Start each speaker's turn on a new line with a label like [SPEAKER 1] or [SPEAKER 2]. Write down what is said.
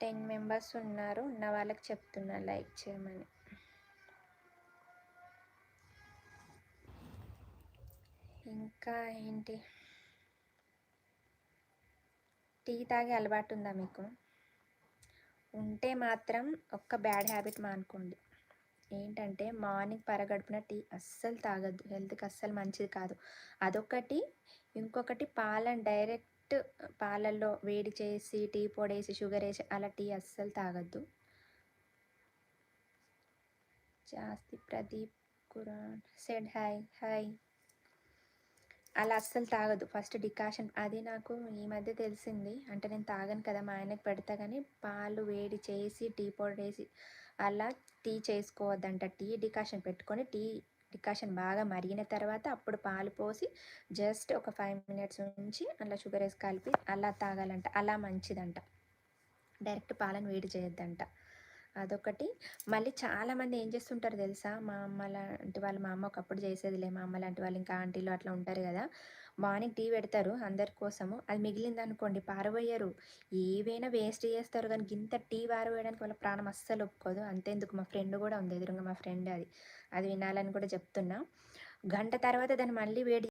[SPEAKER 1] 10 members ఉన్నారు. ఉన్న వాళ్ళకి చెప్తున్నా లైక్ చేయమని. ఇంకా ఏంటి, టీ తాగే అలవాటు ఉందా మీకు? ఉంటే మాత్రం ఒక్క బ్యాడ్ హ్యాబిట్ మానుకోండి. ఏంటంటే మార్నింగ్ పరగడుపున టీ అస్సలు తాగొద్దు. హెల్త్‌కి అస్సలు మంచిది కాదు. అదొకటి. ఇంకొకటి పాలను డైరెక్ట్ పాలల్లో వేడి చేసి, టీ పొడేసి, షుగరేసి అలా టీ అస్సలు తాగొద్దు. జాస్తి ప్రదీప్ కురాన్ సెడ్ హాయ్. హాయ్. అలా అస్సలు తాగొద్దు. ఫస్ట్ డికాషన్ అది నాకు ఈ మధ్య తెలిసింది. అంటే నేను తాగను కదా! మా ఆయనకి పెడతా గానీ, పాలు వేడి చేసి, టీ పొడేసి అలా టీ చేసుకోవద్దంట. టీ డికాషన్ పెట్టుకొని, టీ డికాషన్ బాగా మరిగిన తర్వాత అప్పుడు పాలు పోసి జస్ట్ ఒక 5 మినిట్స్ ఉంచి అందులో షుగరేసి కలిపి అలా తాగాలంట. అలా మంచిదంట. డైరెక్ట్ పాలను వేడి చేయొద్దంట. అదొకటి. మళ్ళీ చాలామంది ఏం చేస్తుంటారో తెలుసా? మా అమ్మ లాంటి వాళ్ళు, మా అమ్మ ఒకప్పుడు చేసేదిలే. మా అమ్మ లాంటి వాళ్ళు ఇంకా ఆంటీలు అట్లా ఉంటారు కదా! మార్నింగ్ టీ పెడతారు అందరి కోసము. అది మిగిలిందనుకోండి పారబోయరు. ఏవైనా వేస్ట్ చేస్తారు కానీ గింత టీ పారబోయడానికి వాళ్ళ ప్రాణం అస్సలు ఒప్పుకోదు. అంతెందుకు మా ఫ్రెండ్ కూడా ఉంది ఎదురుంగా మా ఫ్రెండ్ అది. అది వినాలని కూడా చెప్తున్నా. గంట తర్వాత దాన్ని మళ్ళీ వేడి